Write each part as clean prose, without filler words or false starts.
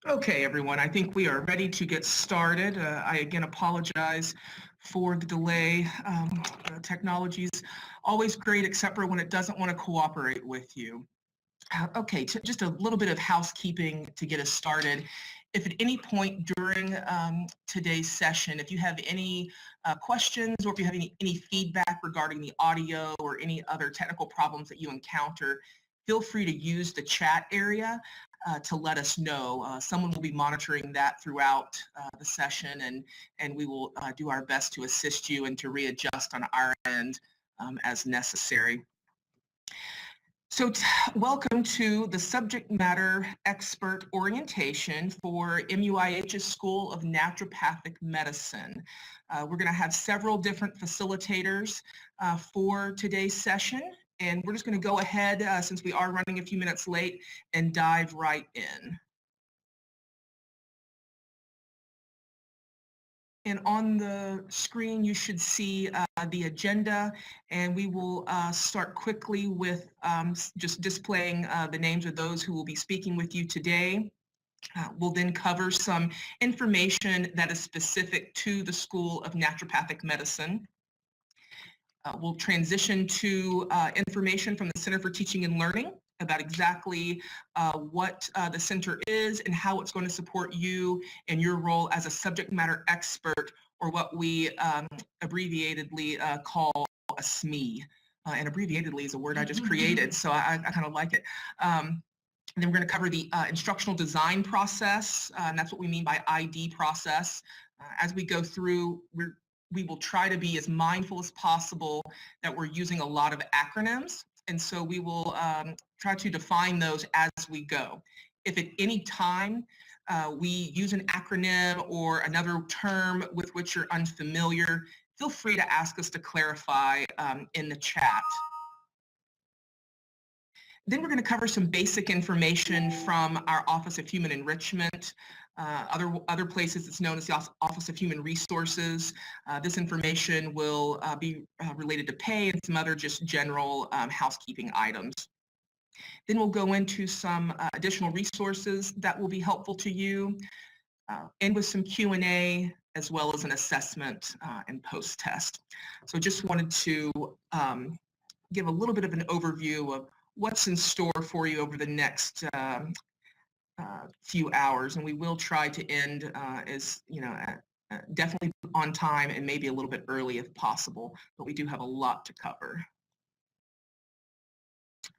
Okay, everyone, I think we are ready to get started. I again apologize for the delay. Technology's always great, except for when it doesn't want to cooperate with you. Okay, just a little bit of housekeeping to get us started. If at any point during today's session, if you have any questions or if you have any feedback regarding the audio or any other technical problems that you encounter, feel free to use the chat area to let us know. Someone will be monitoring that throughout the session, and we will do our best to assist you and to readjust on our end as necessary. So welcome to the subject matter expert orientation for MUIH's School of Naturopathic Medicine. We're going to have several different facilitators for today's session, and we're just going to go ahead, since we are running a few minutes late, and dive right in. And on the screen, you should see the agenda, and we will start quickly with just displaying the names of those who will be speaking with you today. We'll then cover some information that is specific to the School of Naturopathic Medicine. We'll transition to information from the Center for Teaching and Learning about exactly what the center is and how it's going to support you in your role as a subject matter expert, or what we abbreviatedly call a SME. And abbreviatedly is a word I just created, so I kind of like it. And then we're going to cover the instructional design process, and that's what we mean by ID process. As we go through, we will try to be as mindful as possible that we're using a lot of acronyms, and so we will try to define those as we go. If at any time we use an acronym or another term with which you're unfamiliar, feel free to ask us to clarify in the chat. Then we're going to cover some basic information from our Office of Human Enrichment. Other places it's known as the Office of Human Resources. This information will be related to pay and some other just general housekeeping items. Then we'll go into some additional resources that will be helpful to you, and with some Q&A as well as an assessment and post-test. So just wanted to give a little bit of an overview of what's in store for you over the next few hours, and we will try to end as definitely on time and maybe a little bit early if possible, but we do have a lot to cover.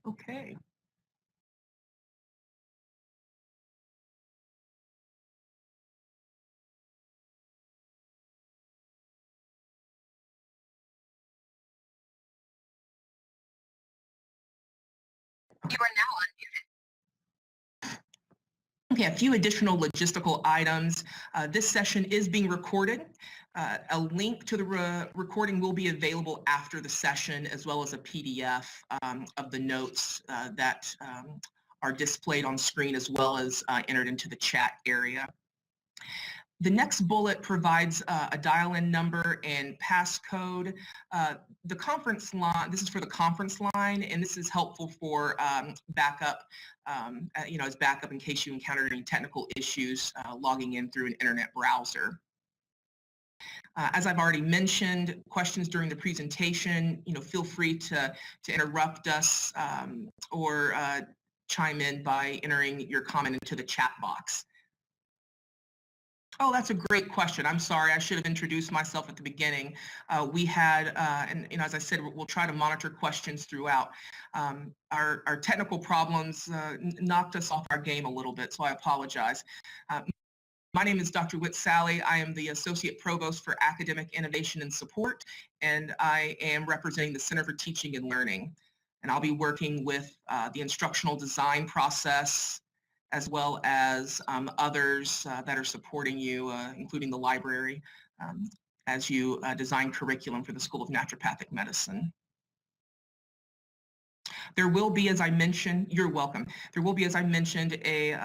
Okay. You are now unmuted. Okay, a few additional logistical items. This session is being recorded. A link to the recording will be available after the session, as well as a PDF of the notes that are displayed on screen, as well as entered into the chat area. The next bullet provides a dial-in number and passcode. The conference line, this is for the conference line, and this is helpful for backup, as backup in case you encounter any technical issues logging in through an internet browser. As I've already mentioned, questions during the presentation, feel free to interrupt us or chime in by entering your comment into the chat box. Oh, that's a great question. I'm sorry, I should have introduced myself at the beginning. We had, and as I said, we'll try to monitor questions throughout. Our technical problems knocked us off our game a little bit, so I apologize. My name is Dr. Witt Sally. I am the Associate Provost for Academic Innovation and Support, and I am representing the Center for Teaching and Learning. And I'll be working with the instructional design process, as well as others that are supporting you, including the library, as you design curriculum for the School of Naturopathic Medicine. There will be, as I mentioned, you're welcome. There will be, as I mentioned, a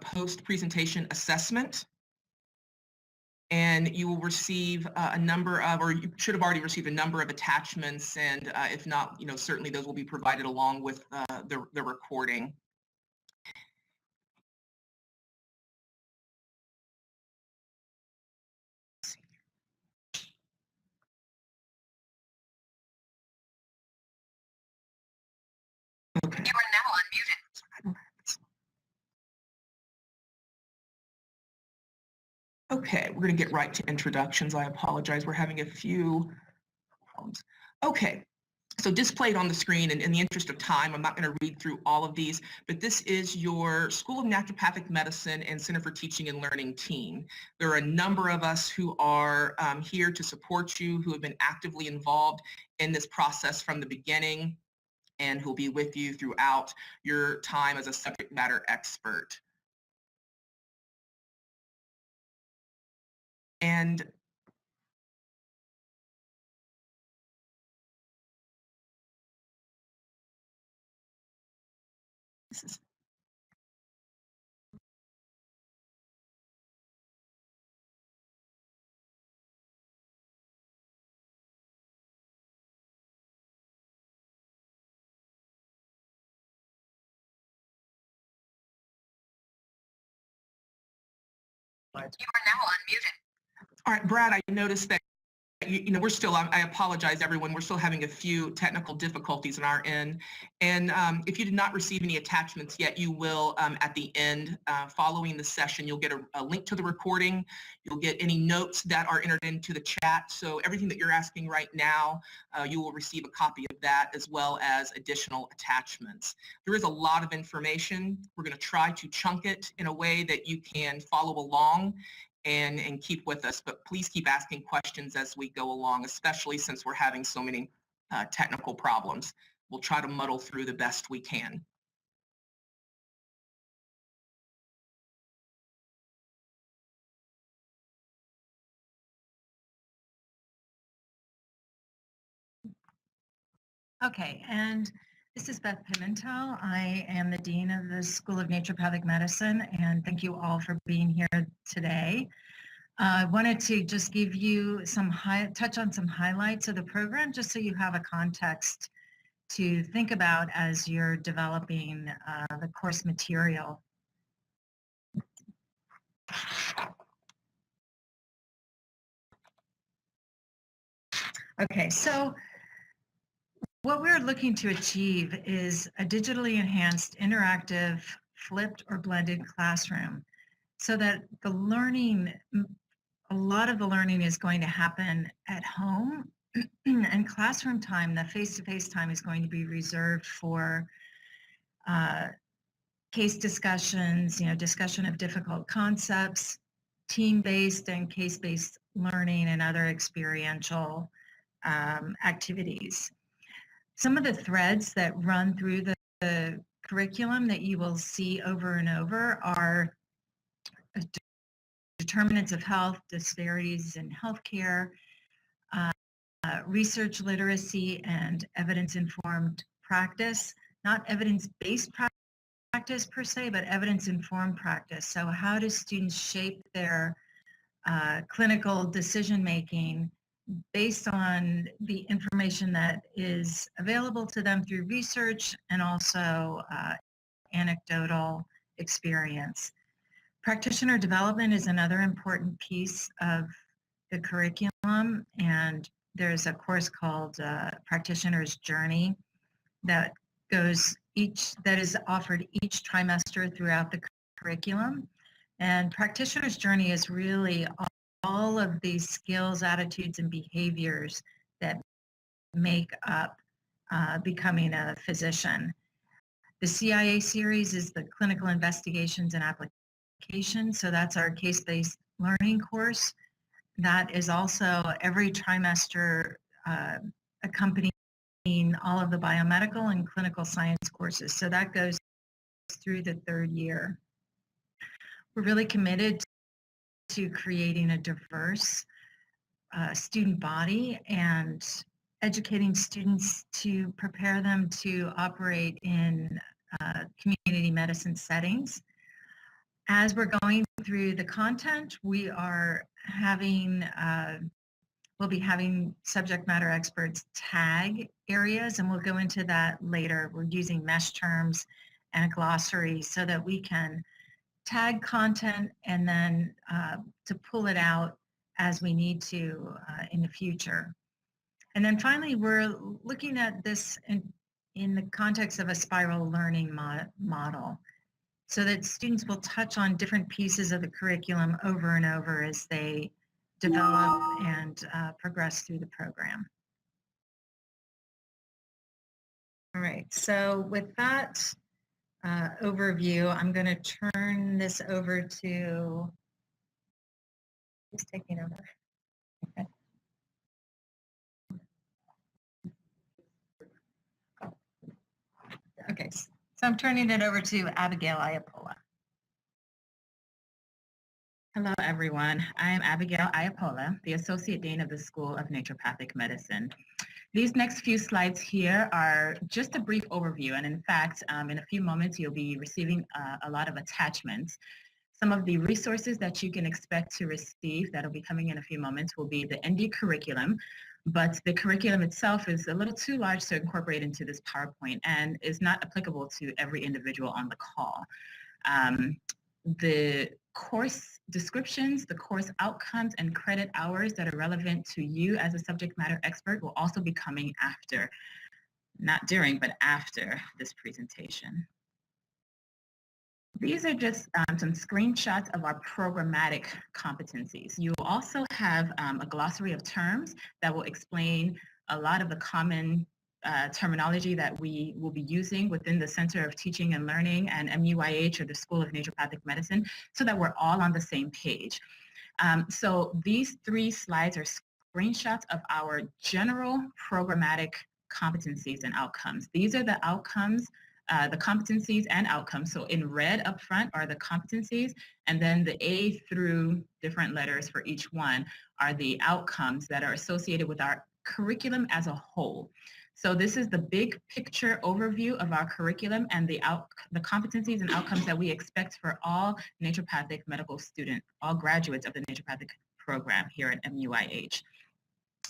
post-presentation assessment, and you will receive a number of, or you should have already received a number of attachments, and if not, certainly those will be provided along with the recording. Okay. You are now unmuted. Okay, we're going to get right to introductions. I apologize. We're having a few problems. Okay, so displayed on the screen, and in the interest of time, I'm not going to read through all of these, but this is your School of Naturopathic Medicine and Center for Teaching and Learning team. There are a number of us who are here to support you, who have been actively involved in this process from the beginning, and who'll be with you throughout your time as a subject matter expert. And this is You are now unmuted. all right, Brad, I noticed that we're still, I apologize, everyone. We're still having a few technical difficulties on our end. And if you did not receive any attachments yet, you will at the end. Following the session, you'll get a link to the recording. You'll get any notes that are entered into the chat. So everything that you're asking right now, you will receive a copy of that as well as additional attachments. There is a lot of information. We're going to try to chunk it in a way that you can follow along and keep with us, but please keep asking questions as we go along, especially since we're having so many technical problems. We'll try to muddle through the best we can. Okay, and this is Beth Pimentel. I am the Dean of the School of Naturopathic Medicine, and thank you all for being here today. I wanted to just give you touch on some highlights of the program, just so you have a context to think about as you're developing the course material. Okay, so what we're looking to achieve is a digitally enhanced, interactive, flipped or blended classroom, so that the learning, a lot of the learning is going to happen at home, and classroom time, the face-to-face time, is going to be reserved for case discussions, discussion of difficult concepts, team-based and case-based learning, and other experiential activities. Some of the threads that run through the curriculum that you will see over and over are determinants of health, disparities in healthcare, research literacy, and evidence-informed practice. Not evidence-based practice per se, but evidence-informed practice. So how do students shape their clinical decision-making based on the information that is available to them through research and also anecdotal experience. Practitioner development is another important piece of the curriculum, and there's a course called Practitioner's Journey that is offered each trimester throughout the curriculum. And Practitioner's Journey is really all of these skills, attitudes, and behaviors that make up becoming a physician. The CIA series is the Clinical Investigations and Applications, so that's our case-based learning course. That is also every trimester accompanying all of the biomedical and clinical science courses. So that goes through the third year. We're really committed to creating a diverse student body and educating students to prepare them to operate in community medicine settings. As we're going through the content, we are having, we'll be having subject matter experts tag areas, and we'll go into that later. We're using mesh terms and a glossary so that we can tag content and then to pull it out as we need to in the future. And then finally, we're looking at this in the context of a spiral learning model, so that students will touch on different pieces of the curriculum over and over as they develop and progress through the program. All right, so with that overview, I'm going to turn this over to, who's taking over? Okay. Okay, so I'm turning it over to Abigail Iapola. Hello, everyone. I am Abigail Iapola, the Associate Dean of the School of Naturopathic Medicine. These next few slides here are just a brief overview, and in fact, in a few moments, you'll be receiving a lot of attachments. Some of the resources that you can expect to receive that'll be coming in a few moments will be the ND curriculum, but the curriculum itself is a little too large to incorporate into this PowerPoint and is not applicable to every individual on the call. The course descriptions, the course outcomes, and credit hours that are relevant to you as a subject matter expert will also be coming after, not during, but after this presentation. These are just some screenshots of our programmatic competencies. You will also have a glossary of terms that will explain a lot of the common terminology that we will be using within the Center of Teaching and Learning and MUIH, or the School of Naturopathic Medicine, so that we're all on the same page. So these 3 slides are screenshots of our general programmatic competencies and outcomes. These are the outcomes, the competencies and outcomes. So in red up front are the competencies, and then the A through different letters for each one are the outcomes that are associated with our curriculum as a whole. So this is the big picture overview of our curriculum and the competencies and outcomes that we expect for all naturopathic medical students, all graduates of the naturopathic program here at MUIH.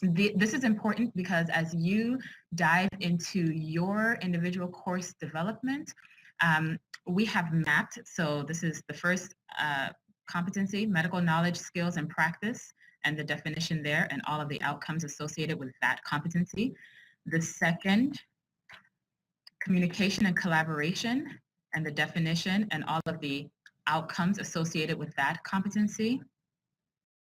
This is important because as you dive into your individual course development, we have mapped, so this is the first competency, medical knowledge, skills, and practice, and the definition there and all of the outcomes associated with that competency. The second, communication and collaboration, and the definition and all of the outcomes associated with that competency.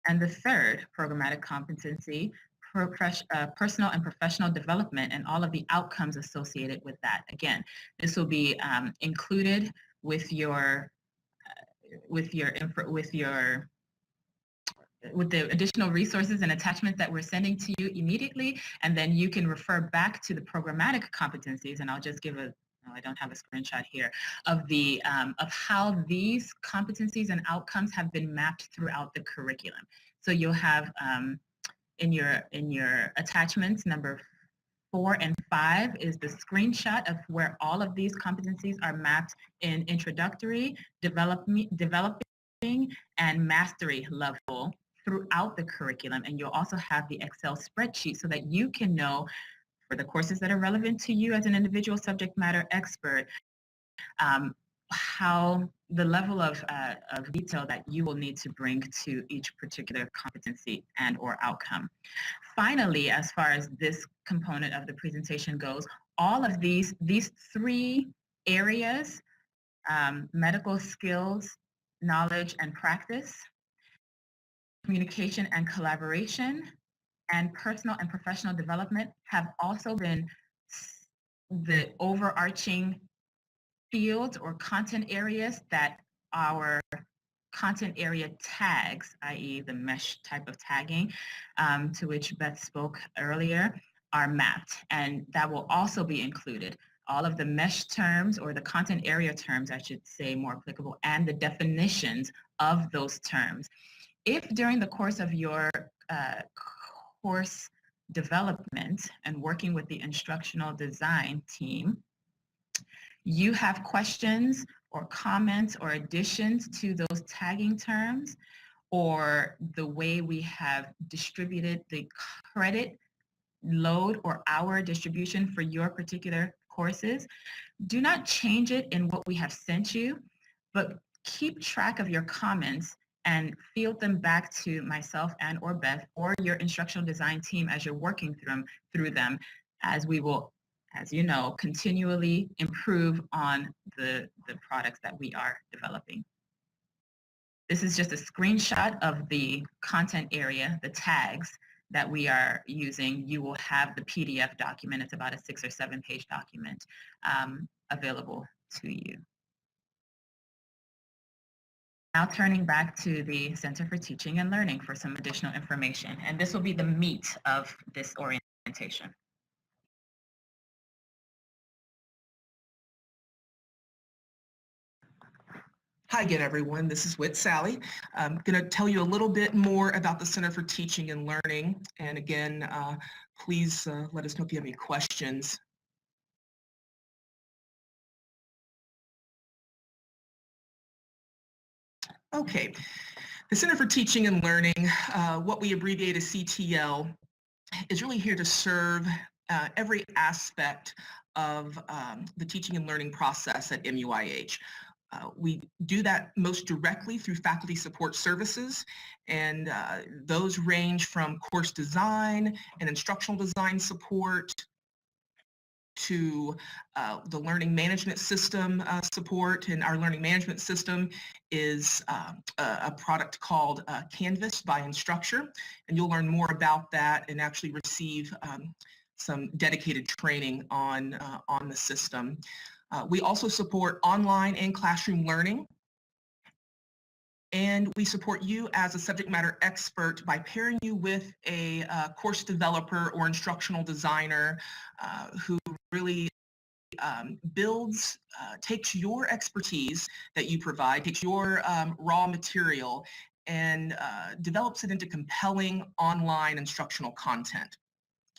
And the third, programmatic competency, personal and professional development, and all of the outcomes associated with that. Again, this will be included with the additional resources and attachments that we're sending to you immediately, and then you can refer back to the programmatic competencies, and I'll just give I don't have a screenshot here, of the of how these competencies and outcomes have been mapped throughout the curriculum. So you'll have in your attachments, number 4 and 5 is the screenshot of where all of these competencies are mapped in introductory, developing, and mastery level throughout the curriculum. And you'll also have the Excel spreadsheet so that you can know, for the courses that are relevant to you as an individual subject matter expert, how the level of detail that you will need to bring to each particular competency and or outcome. Finally, as far as this component of the presentation goes, all of these 3 areas, medical skills, knowledge and practice, communication and collaboration, and personal and professional development, have also been the overarching fields or content areas that our content area tags, i.e. the mesh type of tagging to which Beth spoke earlier, are mapped, and that will also be included. All of the mesh terms, or the content area terms, I should say more applicable, and the definitions of those terms. If during the course of your course development and working with the instructional design team, you have questions or comments or additions to those tagging terms, or the way we have distributed the credit load or hour distribution for your particular courses, do not change it in what we have sent you, but keep track of your comments and field them back to myself and or Beth or your instructional design team as you're working through them, as we will as you know, continually improve on the products that we are developing. This is just a screenshot of the content area, the tags that we are using. You will have the PDF document. It's about a 6 or 7 page document available to you. Now turning back to the Center for Teaching and Learning for some additional information. And this will be the meat of this orientation. Hi again, everyone. This is Whit Sally. I'm going to tell you a little bit more about the Center for Teaching and Learning. And again, please let us know if you have any questions. Okay, the Center for Teaching and Learning, what we abbreviate as CTL, is really here to serve every aspect of the teaching and learning process at MUIH. We do that most directly through faculty support services, and those range from course design and instructional design support to the learning management system support. And our learning management system is a product called Canvas by Instructure, and you'll learn more about that and actually receive some dedicated training on the system. We also support online and classroom learning. And we support you as a subject matter expert by pairing you with a course developer or instructional designer who really takes your expertise that you provide, takes your raw material and develops it into compelling online instructional content.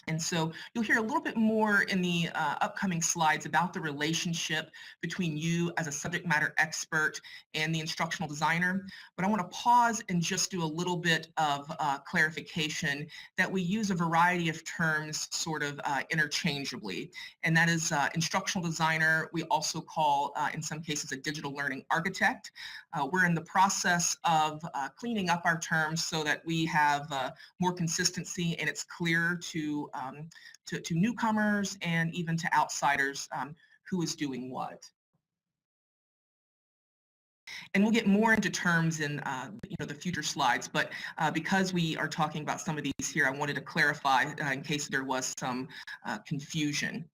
And so you'll hear a little bit more in the upcoming slides about the relationship between you as a subject matter expert and the instructional designer. But I want to pause and just do a little bit of clarification that we use a variety of terms sort of interchangeably. And that is instructional designer, we also call in some cases a digital learning architect. We're in the process of cleaning up our terms so that we have more consistency and it's clear to newcomers and even to outsiders who is doing what. And we'll get more into terms in the future slides, but because we are talking about some of these here, I wanted to clarify in case there was some confusion.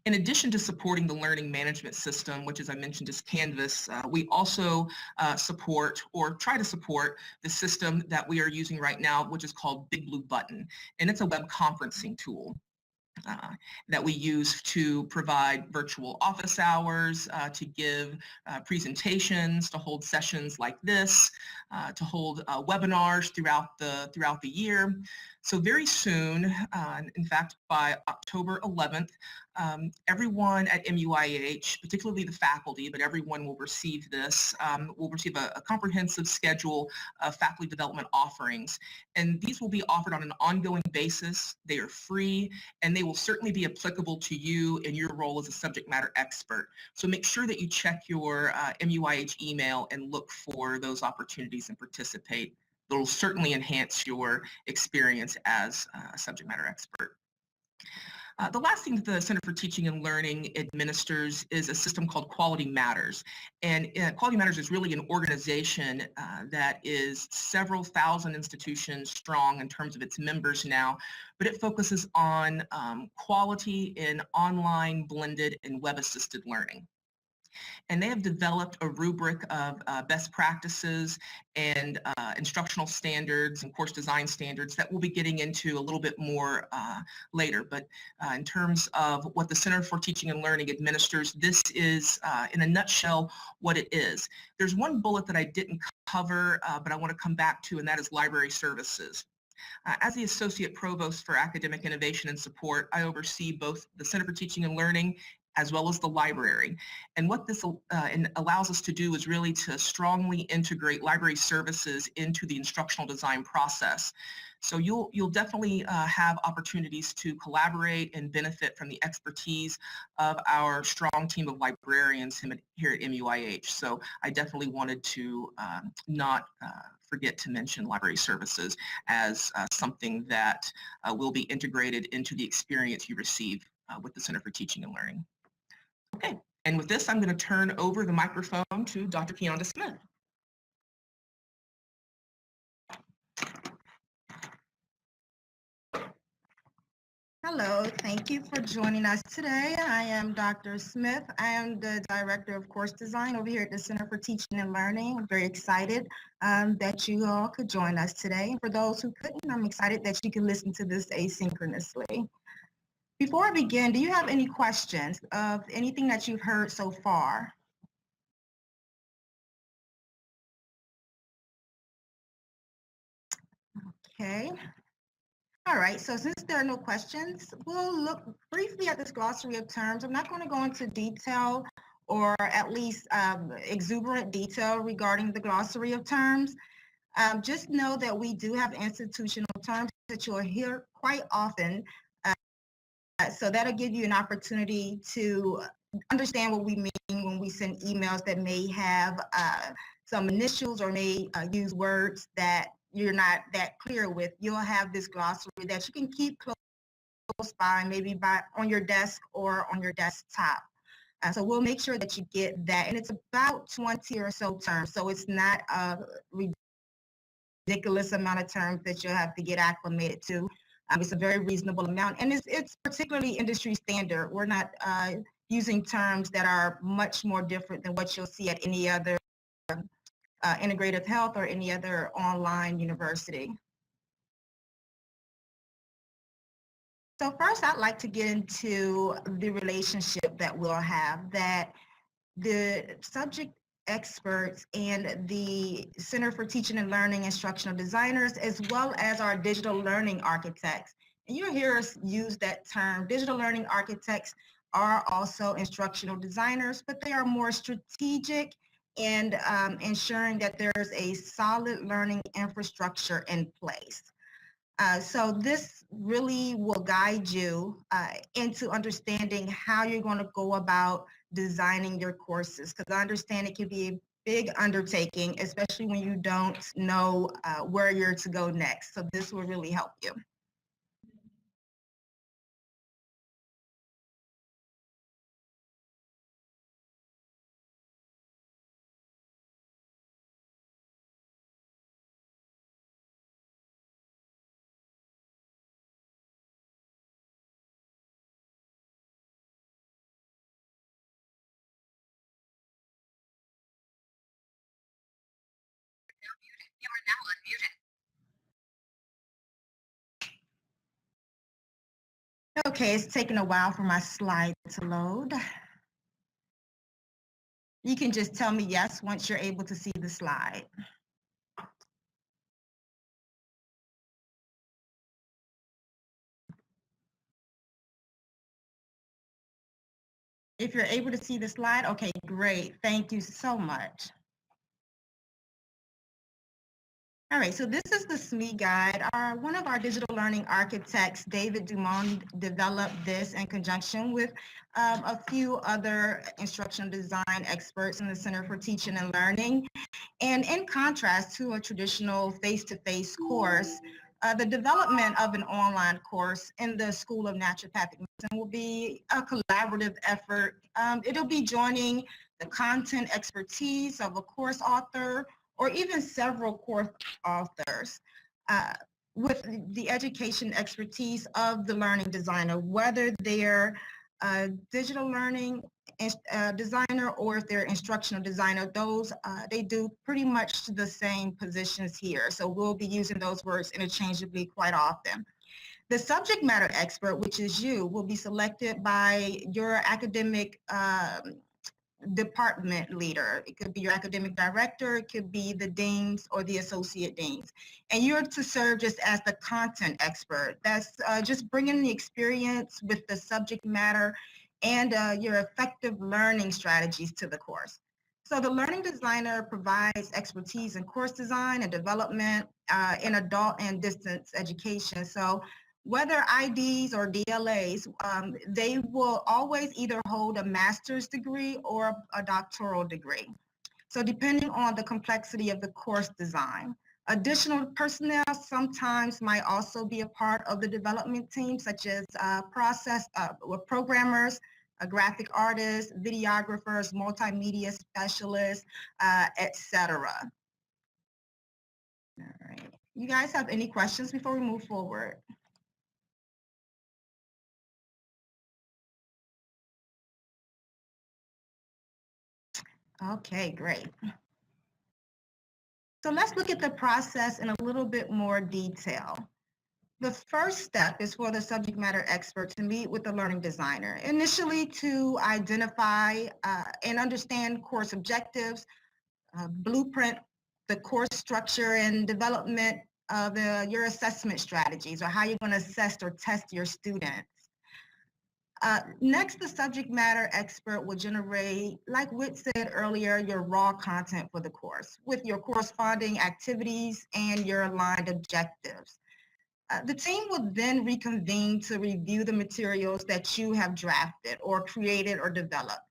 In addition to supporting the learning management system, which as I mentioned is Canvas, we also support or try to support the system that we are using right now, which is called Big Blue Button. And it's a web conferencing tool that we use to provide virtual office hours, to give presentations, to hold sessions like this, to hold webinars throughout the year. So very soon, in fact, by October 11th, everyone at MUIH, particularly the faculty, but everyone will receive this, will receive a comprehensive schedule of faculty development offerings. And these will be offered on an ongoing basis. They are free, and they will certainly be applicable to you in your role as a subject matter expert. So make sure that you check your MUIH email and look for those opportunities and participate. It'll certainly enhance your experience as a subject matter expert. The last thing that the Center for Teaching and Learning administers is a system called Quality Matters. And Quality Matters is really an organization that is several thousand institutions strong in terms of its members now, but it focuses on quality in online, blended, and web-assisted learning. And they have developed a rubric of best practices and instructional standards and course design standards that we'll be getting into a little bit more later. But in terms of what the Center for Teaching and Learning administers, this is in a nutshell what it is. There's one bullet that I didn't cover, but I want to come back to, and that is library services. As the Associate Provost for Academic Innovation and Support, I oversee both the Center for Teaching and Learning as well as the library. And what this allows us to do is really to strongly integrate library services into the instructional design process. So you'll definitely have opportunities to collaborate and benefit from the expertise of our strong team of librarians here at MUIH. So I definitely wanted to not forget to mention library services as something that will be integrated into the experience you receive with the Center for Teaching and Learning. Okay, and with this, I'm going to turn over the microphone to Dr. Keonda Smith. Hello, thank you for joining us today. I am Dr. Smith. I am the Director of Course Design over here at the Center for Teaching and Learning. I'm very excited that you all could join us today. And for those who couldn't, I'm excited that you can listen to this asynchronously. Before I begin, do you have any questions of anything that you've heard so far? Okay. All right, so since there are no questions, we'll look briefly at this glossary of terms. I'm not going to go into detail or at least exuberant detail regarding the glossary of terms. Just know that we do have institutional terms that you'll hear quite often. So that'll give you an opportunity to understand what we mean when we send emails that may have some initials or may use words that you're not that clear with. You'll have this glossary that you can keep close by, maybe on your desk or on your desktop. So we'll make sure that you get that. And it's about 20 or so terms. So it's not a ridiculous amount of terms that you'll have to get acclimated to. It's a very reasonable amount. And it's particularly industry standard. We're not using terms that are much more different than what you'll see at any other integrative health or any other online university. So first, I'd like to get into the relationship that we'll have, that the subject experts and the Center for Teaching and Learning instructional designers, as well as our digital learning architects. And you'll hear us use that term. Digital learning architects are also instructional designers, but they are more strategic and ensuring that there's a solid learning infrastructure in place. So this really will guide you into understanding how you're going to go about designing your courses, because I understand it can be a big undertaking, especially when you don't know where you're to go next. So this will really help you. Okay, it's taking a while for my slide to load. You can just tell me yes once you're able to see the slide. If you're able to see the slide, okay, great. Thank you so much. All right, so this is the SME guide. One of our digital learning architects, David Dumont, developed this in conjunction with a few other instructional design experts in the Center for Teaching and Learning. And in contrast to a traditional face-to-face course, the development of an online course in the School of Naturopathic Medicine will be a collaborative effort. It'll be joining the content expertise of a course author or even several course authors with the education expertise of the learning designer, whether they're a digital learning designer or if they're instructional designer. Those, they do pretty much the same positions here. So we'll be using those words interchangeably quite often. The subject matter expert, which is you, will be selected by your academic department leader. It could be your academic director, it could be the deans or the associate deans. And you're to serve just as the content expert. That's just bringing the experience with the subject matter and your effective learning strategies to the course. So the learning designer provides expertise in course design and development in adult and distance education. So whether IDs or DLAs, they will always either hold a master's degree or a doctoral degree. So depending on the complexity of the course design, Additional personnel sometimes might also be a part of the development team, such as programmers, graphic artists, videographers, multimedia specialists, etc. All right. You guys have any questions before we move forward? Okay, great. So let's look at the process in a little bit more detail. The first step is for the subject matter expert to meet with the learning designer, initially to identify and understand course objectives, blueprint the course structure and development of your assessment strategies, or how you're going to assess or test your students. Next, the subject matter expert will generate, like Whit said earlier, your raw content for the course with your corresponding activities and your aligned objectives. The team will then reconvene to review the materials that you have drafted or created or developed.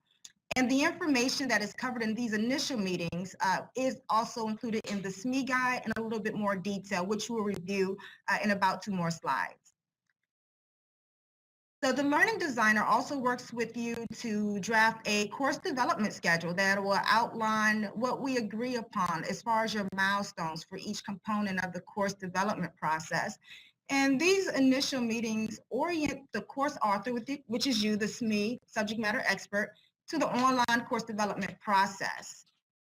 And the information that is covered in these initial meetings is also included in the SME guide in a little bit more detail, which we'll review in about 2 more slides. So the learning designer also works with you to draft a course development schedule that will outline what we agree upon as far as your milestones for each component of the course development process. And these initial meetings orient the course author, which is you, the SME, subject matter expert, to the online course development process.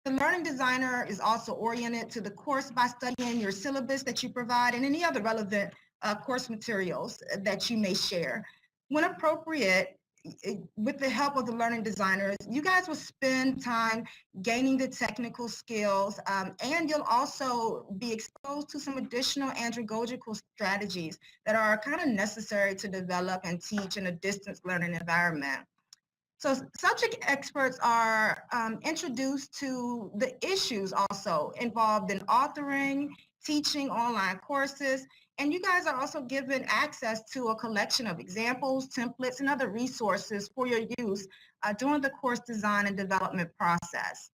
The learning designer is also oriented to the course by studying your syllabus that you provide and any other relevant course materials that you may share. When appropriate, with the help of the learning designers, you guys will spend time gaining the technical skills, and you'll also be exposed to some additional andragogical strategies that are kind of necessary to develop and teach in a distance learning environment. So subject experts are introduced to the issues also involved in authoring, teaching online courses, and you guys are also given access to a collection of examples, templates, and other resources for your use during the course design and development process.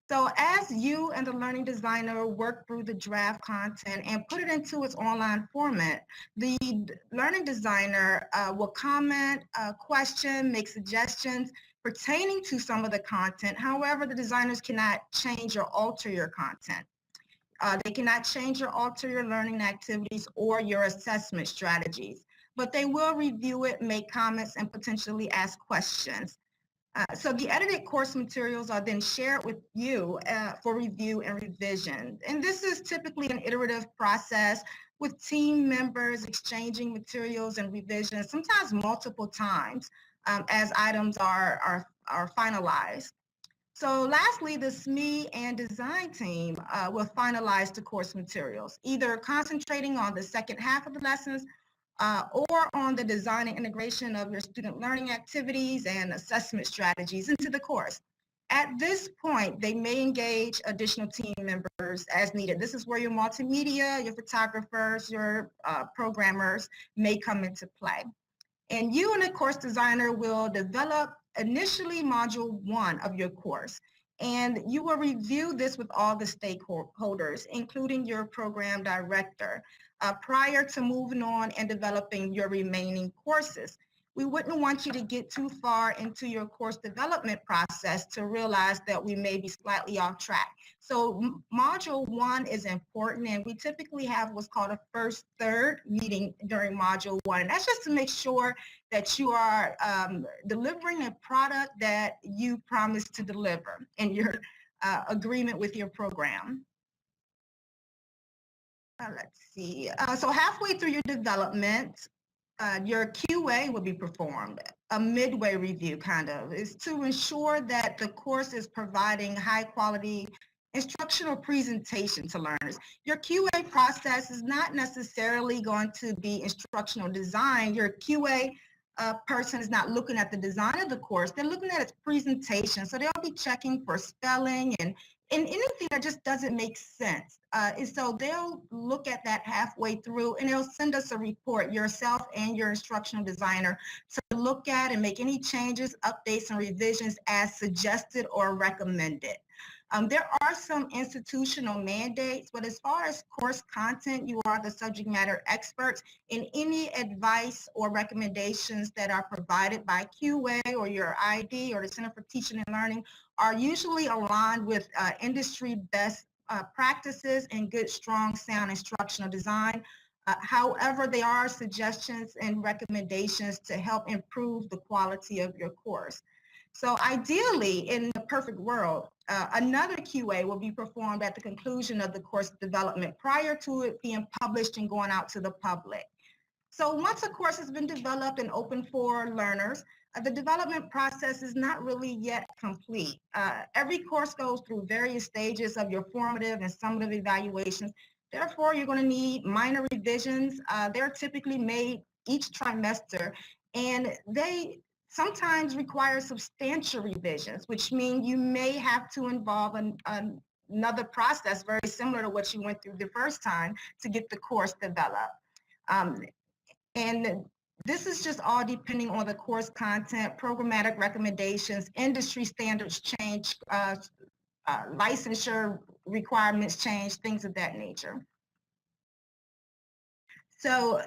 So as you and the learning designer work through the draft content and put it into its online format, the learning designer will comment, question, make suggestions pertaining to some of the content. However, the designers cannot change or alter your content. They cannot change or alter your learning activities or your assessment strategies, but they will review it, make comments, and potentially ask questions. So the edited course materials are then shared with you for review and revision. And this is typically an iterative process with team members exchanging materials and revisions, sometimes multiple times as items are finalized. So lastly, the SME and design team will finalize the course materials, either concentrating on the second half of the lessons or on the design and integration of your student learning activities and assessment strategies into the course. At this point, they may engage additional team members as needed. This is where your multimedia, your photographers, your programmers may come into play. And you and the course designer will develop initially module 1 of your course. And you will review this with all the stakeholders, including your program director, prior to moving on and developing your remaining courses. We wouldn't want you to get too far into your course development process to realize that we may be slightly off track. So module 1 is important, and we typically have what's called a first third meeting during module 1. And that's just to make sure that you are delivering a product that you promised to deliver in your agreement with your program. Let's see. So halfway through your development, your QA will be performed. A midway review kind of is to ensure that the course is providing high quality instructional presentation to learners. Your QA process is not necessarily going to be instructional design. Your QA person is not looking at the design of the course. They're looking at its presentation. So they'll be checking for spelling and anything that just doesn't make sense. And so they'll look at that halfway through and they'll send us a report, yourself and your instructional designer, to look at and make any changes, updates, and revisions as suggested or recommended. There are some institutional mandates, but as far as course content, you are the subject matter experts, and any advice or recommendations that are provided by QA or your ID or the Center for Teaching and Learning are usually aligned with industry best practices and good, strong, sound instructional design. However, there are suggestions and recommendations to help improve the quality of your course. So ideally, in the perfect world, another QA will be performed at the conclusion of the course development prior to it being published and going out to the public. So once a course has been developed and open for learners, the development process is not really yet complete. Every course goes through various stages of your formative and summative evaluations. Therefore, you're going to need minor revisions. They're typically made each trimester, and they sometimes require substantial revisions, which mean you may have to involve another process very similar to what you went through the first time to get the course developed. And this is just all depending on the course content, programmatic recommendations, industry standards change, licensure requirements change, things of that nature. So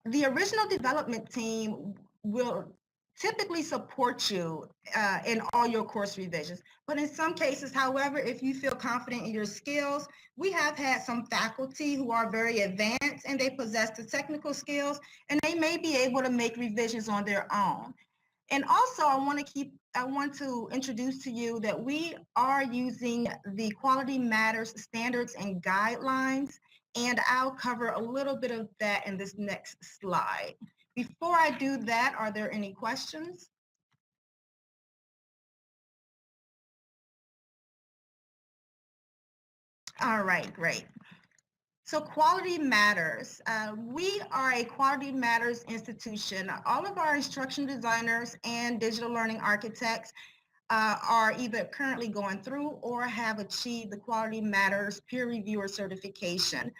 the original development team will typically support you in all your course revisions. But in some cases, however, if you feel confident in your skills, we have had some faculty who are very advanced and they possess the technical skills, and they may be able to make revisions on their own. And also, I want to introduce to you that we are using the Quality Matters standards and guidelines, and I'll cover a little bit of that in this next slide. Before I do that, are there any questions? All right, great. So Quality Matters. We are a Quality Matters institution. All of our instruction designers and digital learning architects are either currently going through or have achieved the Quality Matters peer reviewer certification.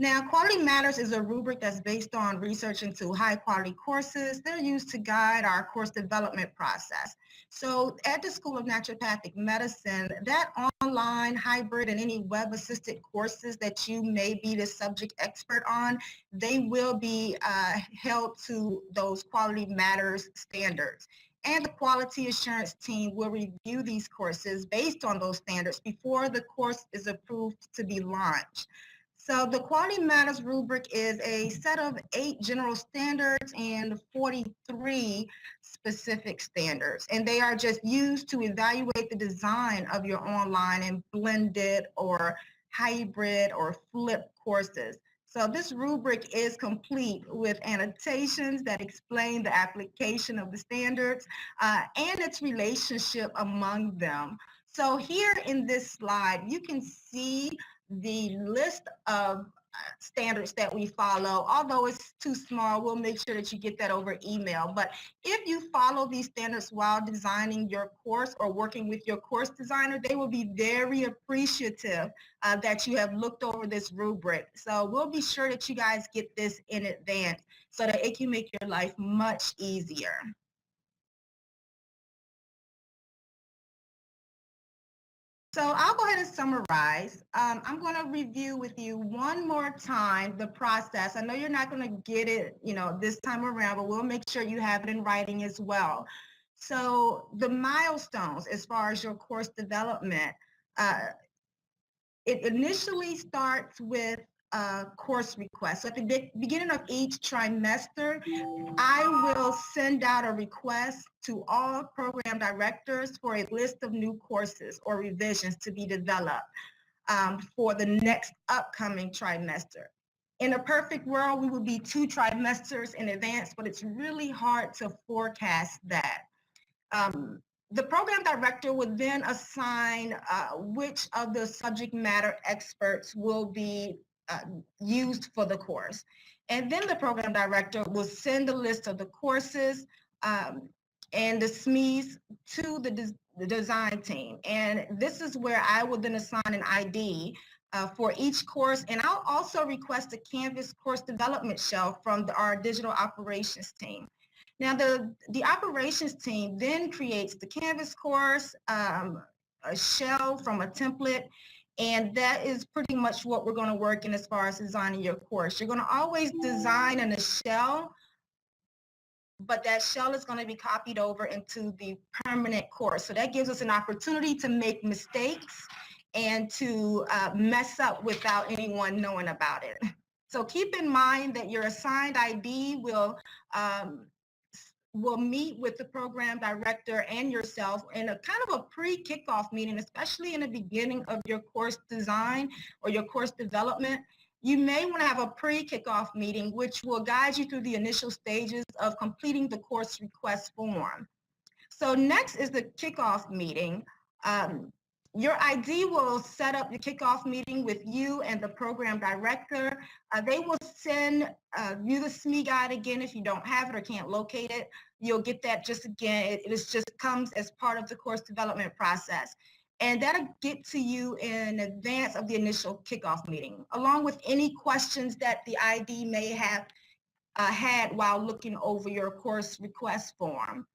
Now, Quality Matters is a rubric that's based on research into high quality courses. They're used to guide our course development process. So at the School of Naturopathic Medicine, that online, hybrid, and any web-assisted courses that you may be the subject expert on, they will be held to those Quality Matters standards. And the quality assurance team will review these courses based on those standards before the course is approved to be launched. So the Quality Matters rubric is a set of 8 general standards and 43 specific standards. And they are just used to evaluate the design of your online and blended or hybrid or flipped courses. So this rubric is complete with annotations that explain the application of the standards and its relationship among them. So here in this slide, you can see the list of standards that we follow. Although it's too small, we'll make sure that you get that over email. But if you follow these standards while designing your course or working with your course designer, they will be very appreciative that you have looked over this rubric. So we'll be sure that you guys get this in advance so that it can make your life much easier. So I'll go ahead and summarize. I'm going to review with you one more time the process. I know you're not going to get it, this time around, but we'll make sure you have it in writing as well. So the milestones as far as your course development, it initially starts with a course request. So at the beginning of each trimester, I will send out a request to all program directors for a list of new courses or revisions to be developed for the next upcoming trimester. In a perfect world, we would be 2 trimesters in advance, but it's really hard to forecast that. The program director would then assign which of the subject matter experts will be used for the course. And then the program director will send a list of the courses and the SMEs to the design team. And this is where I will then assign an ID for each course. And I'll also request a Canvas course development shelf from our digital operations team. Now, the operations team then creates the Canvas course, a shell from a template. And that is pretty much what we're going to work in as far as designing your course. You're going to always design in a shell, but that shell is going to be copied over into the permanent course. So that gives us an opportunity to make mistakes and to mess up without anyone knowing about it. So keep in mind that your assigned ID will meet with the program director and yourself in a kind of a pre-kickoff meeting, especially in the beginning of your course design or your course development. You may want to have a pre-kickoff meeting, which will guide you through the initial stages of completing the course request form. So next is the kickoff meeting. Your ID will set up the kickoff meeting with you and the program director. They will send you the SME guide again if you don't have it or can't locate it. You'll get that just again. It just comes as part of the course development process. And that'll get to you in advance of the initial kickoff meeting, along with any questions that the ID may have had while looking over your course request form.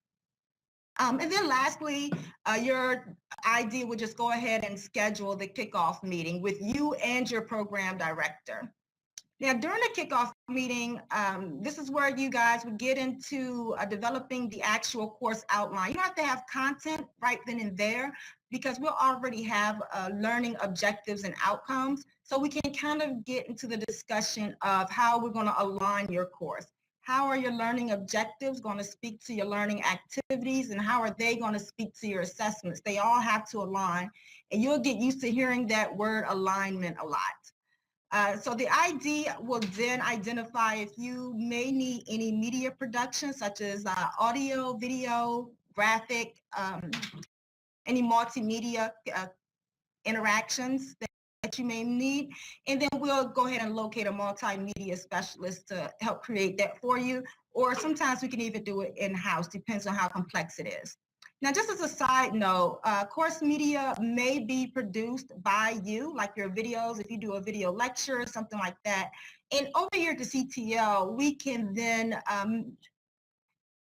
And then lastly, your ID would just go ahead and schedule the kickoff meeting with you and your program director. Now, during the kickoff meeting, this is where you guys would get into developing the actual course outline. You don't have to have content right then and there because we'll already have learning objectives and outcomes. So we can kind of get into the discussion of how we're going to align your course. How are your learning objectives going to speak to your learning activities, and how are they going to speak to your assessments? They all have to align, and you'll get used to hearing that word alignment a lot. So the ID will then identify if you may need any media production, such as audio, video, graphic, any multimedia interactions that you may need. And then we'll go ahead and locate a multimedia specialist to help create that for you. Or sometimes we can even do it in-house, depends on how complex it is. Now, just as a side note, course media may be produced by you, like your videos, if you do a video lecture or something like that. And over here at the CTL, we can then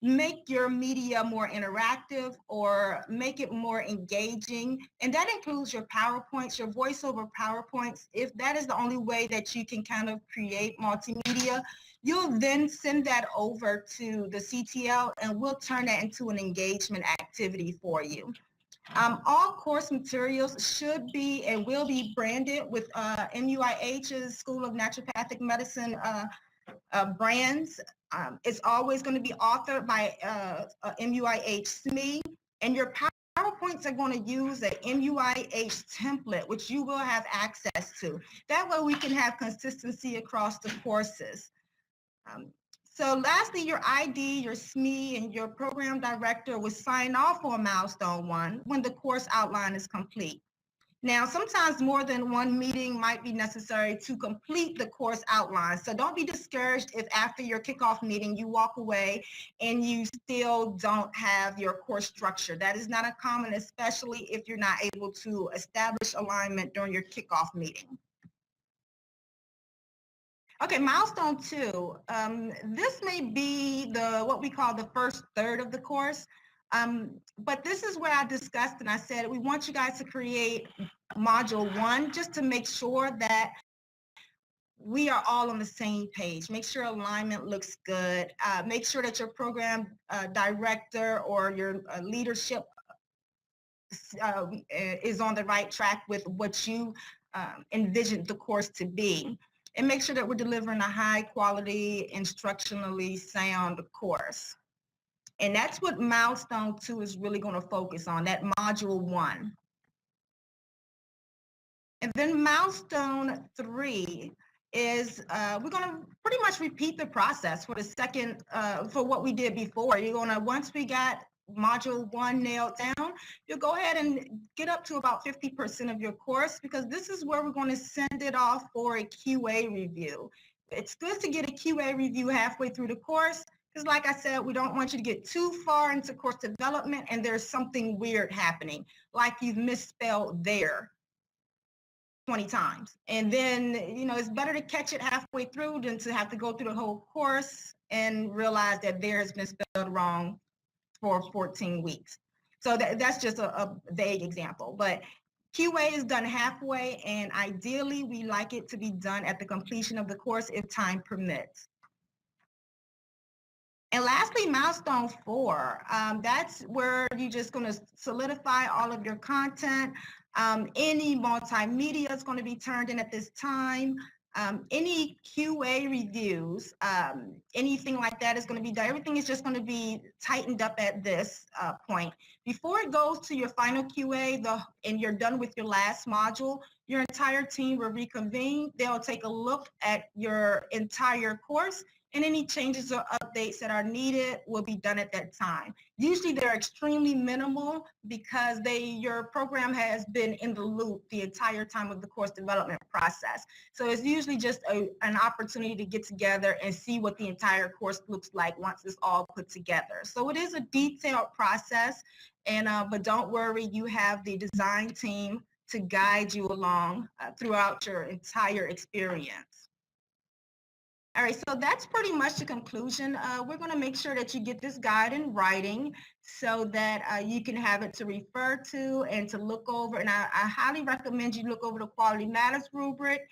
make your media more interactive or make it more engaging. And that includes your PowerPoints, your voiceover PowerPoints. If that is the only way that you can kind of create multimedia, you'll then send that over to the CTL and we'll turn that into an engagement activity for you. All course materials should be and will be branded with MUIH's School of Naturopathic Medicine brands. It's always going to be authored by MUIH SME, and your PowerPoints are going to use a MUIH template, which you will have access to. That way we can have consistency across the courses. So lastly, your ID, your SME, and your program director will sign off on milestone 1 when the course outline is complete. Now, sometimes more than one meeting might be necessary to complete the course outline. So don't be discouraged if after your kickoff meeting you walk away and you still don't have your course structure. That is not uncommon, especially if you're not able to establish alignment during your kickoff meeting. Okay, milestone 2. This may be what we call the first third of the course. But this is where I discussed and I said, we want you guys to create module 1 just to make sure that we are all on the same page. Make sure alignment looks good. Make sure that your program director or your leadership is on the right track with what you envisioned the course to be. And make sure that we're delivering a high quality, instructionally sound course. And that's what milestone 2 is really going to focus on, that module 1. And then milestone 3 is we're going to pretty much repeat the process for the second, for what we did before. You're going to, once we got module 1 nailed down, you'll go ahead and get up to about 50% of your course, because this is where we're going to send it off for a QA review. It's good to get a QA review halfway through the course, because like I said, we don't want you to get too far into course development and there's something weird happening, like you've misspelled there 20 times. And then, you know, it's better to catch it halfway through than to have to go through the whole course and realize that there has been spelled wrong for 14 weeks. So that's just a vague example, but QA is done halfway, and ideally we like it to be done at the completion of the course if time permits. And lastly, milestone 4, that's where you're just going to solidify all of your content. Any multimedia is going to be turned in at this time. Any QA reviews, anything like that is going to be done. Everything is just going to be tightened up at this point. Before it goes to your final QA and you're done with your last module, your entire team will reconvene. They'll take a look at your entire course, and any changes or updates that are needed will be done at that time. Usually they're extremely minimal because your program has been in the loop the entire time of the course development process. So it's usually just an opportunity to get together and see what the entire course looks like once it's all put together. So it is a detailed process, and but don't worry, you have the design team to guide you along throughout your entire experience. All right, so that's pretty much the conclusion. We're going to make sure that you get this guide in writing so that you can have it to refer to and to look over. And I highly recommend you look over the Quality Matters rubric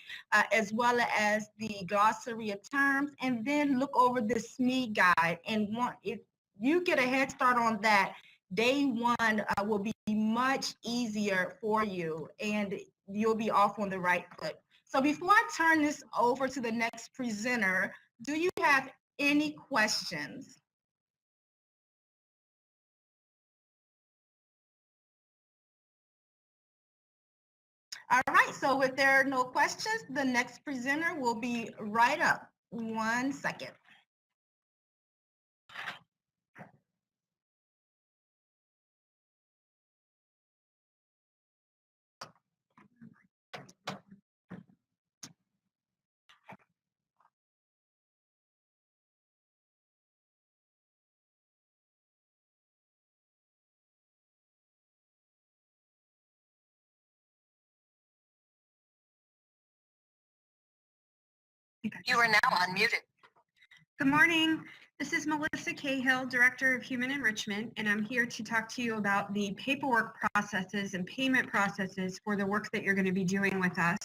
as well as the glossary of terms, and then look over the SME guide. And if you get a head start on that, day one will be much easier for you, and you'll be off on the right foot. So before I turn this over to the next presenter, do you have any questions? All right, so if there are no questions, the next presenter will be right up. 1 second. You are now unmuted. Good morning. This is Melissa Cahill, Director of Human Enrichment, and I'm here to talk to you about the paperwork processes and payment processes for the work that you're going to be doing with us.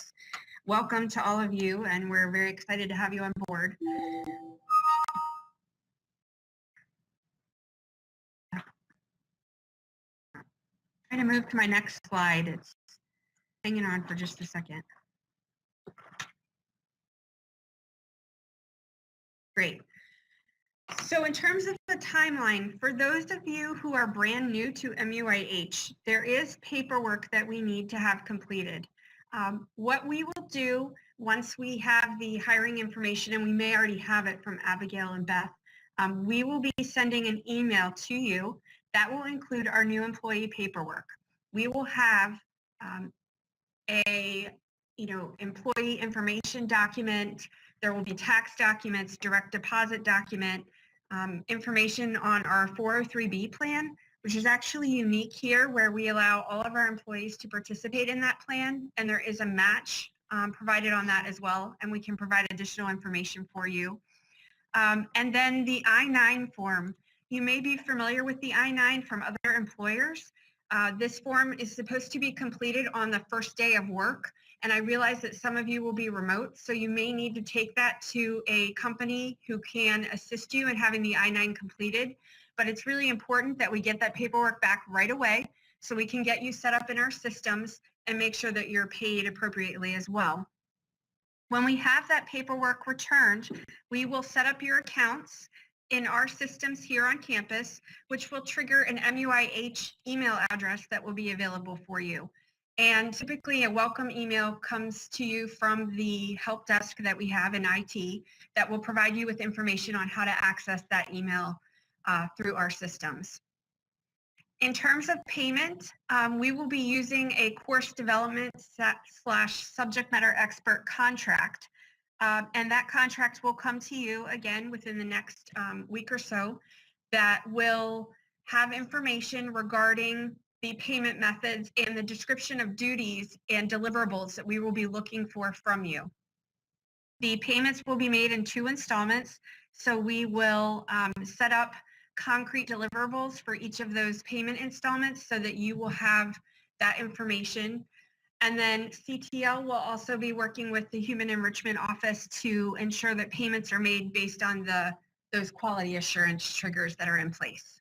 Welcome to all of you, and we're very excited to have you on board. I'm going to move to my next slide. It's hanging on for just a second. Great. So in terms of the timeline, for those of you who are brand new to MUIH, there is paperwork that we need to have completed. What we will do once we have the hiring information, and we may already have it from Abigail and Beth, we will be sending an email to you that will include our new employee paperwork. We will have a employee information document. There will be tax documents, direct deposit document, information on our 403B plan, which is actually unique here, where we allow all of our employees to participate in that plan, and there is a match provided on that as well, and we can provide additional information for you. And then the I-9 form. You may be familiar with the I-9 from other employers. This form is supposed to be completed on the first day of work, and I realize that some of you will be remote, so you may need to take that to a company who can assist you in having the I-9 completed. But it's really important that we get that paperwork back right away so we can get you set up in our systems and make sure that you're paid appropriately as well. When we have that paperwork returned, we will set up your accounts in our systems here on campus, which will trigger an MUIH email address that will be available for you. And typically a welcome email comes to you from the help desk that we have in IT that will provide you with information on how to access that email through our systems. In terms of payment, we will be using a course development / subject matter expert contract. And that contract will come to you again within the next week or so that will have information regarding the payment methods and the description of duties and deliverables that we will be looking for from you. The payments will be made in 2 installments, so we will set up concrete deliverables for each of those payment installments so that you will have that information. And then CTL will also be working with the Human Enrichment Office to ensure that payments are made based on those quality assurance triggers that are in place.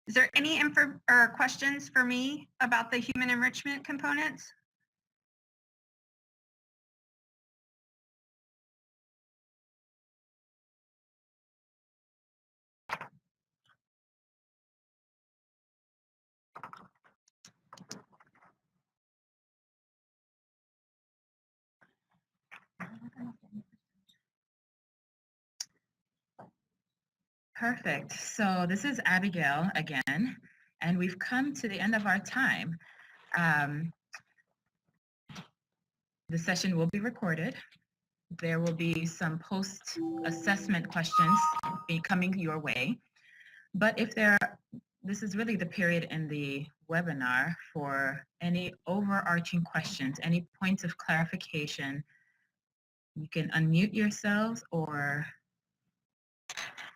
Is there any info or questions for me about the human enrichment components? Perfect. So this is Abigail again, and we've come to the end of our time. The session will be recorded. There will be some post-assessment questions coming your way. But if this is really the period in the webinar for any overarching questions, any points of clarification, you can unmute yourselves or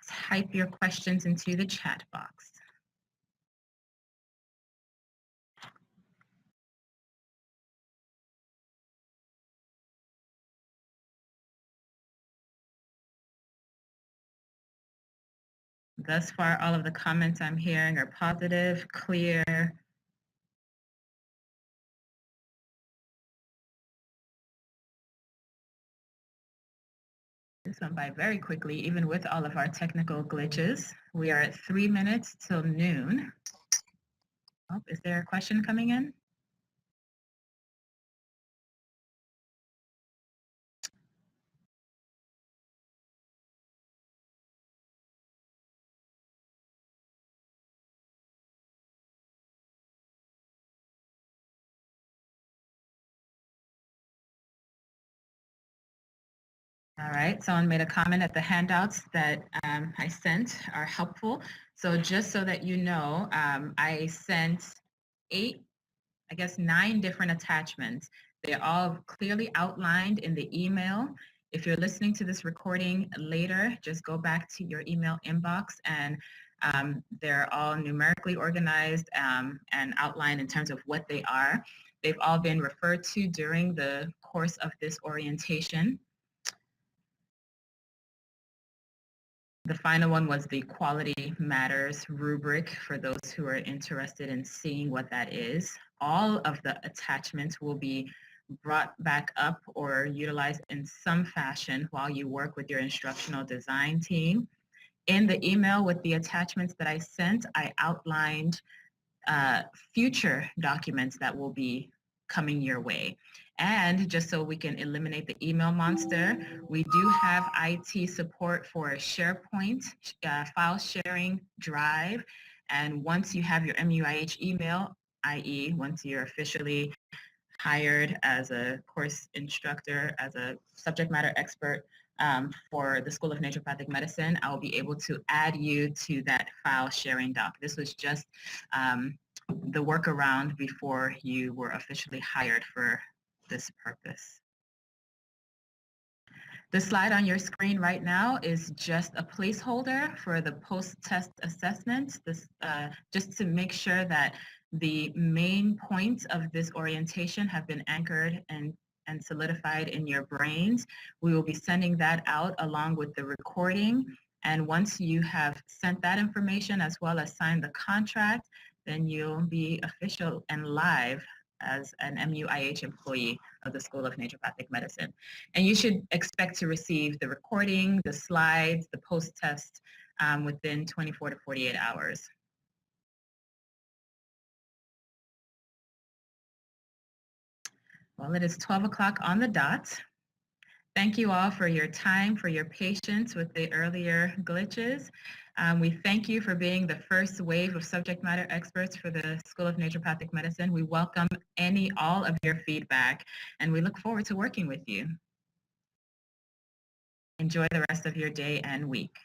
type your questions into the chat box. Thus far, all of the comments I'm hearing are positive, clear. This went by very quickly, even with all of our technical glitches. We are at 3 minutes till noon. Oh, is there a question coming in? All right, someone made a comment that the handouts that I sent are helpful. So just so that you know, I sent 9 different attachments. They're all clearly outlined in the email. If you're listening to this recording later, just go back to your email inbox and they're all numerically organized and outlined in terms of what they are. They've all been referred to during the course of this orientation. The final one was the Quality Matters rubric for those who are interested in seeing what that is. All of the attachments will be brought back up or utilized in some fashion while you work with your instructional design team. In the email with the attachments that I sent, I outlined future documents that will be coming your way. And just so we can eliminate the email monster, we do have IT support for a SharePoint file sharing drive. And once you have your MUIH email, i.e. once you're officially hired as a course instructor, as a subject matter expert for the School of Naturopathic Medicine, I'll be able to add you to that file sharing doc. This was just the workaround before you were officially hired for this purpose. The slide on your screen right now is just a placeholder for the post-test assessment. This just to make sure that the main points of this orientation have been anchored and solidified in your brains. We will be sending that out along with the recording. And once you have sent that information as well as signed the contract, then you'll be official and live as an MUIH employee of the School of Naturopathic Medicine. And you should expect to receive the recording, the slides, the post-test within 24 to 48 hours. Well, it is 12 o'clock on the dot. Thank you all for your time, for your patience with the earlier glitches. We thank you for being the first wave of subject matter experts for the School of Naturopathic Medicine. We welcome all of your feedback, and we look forward to working with you. Enjoy the rest of your day and week.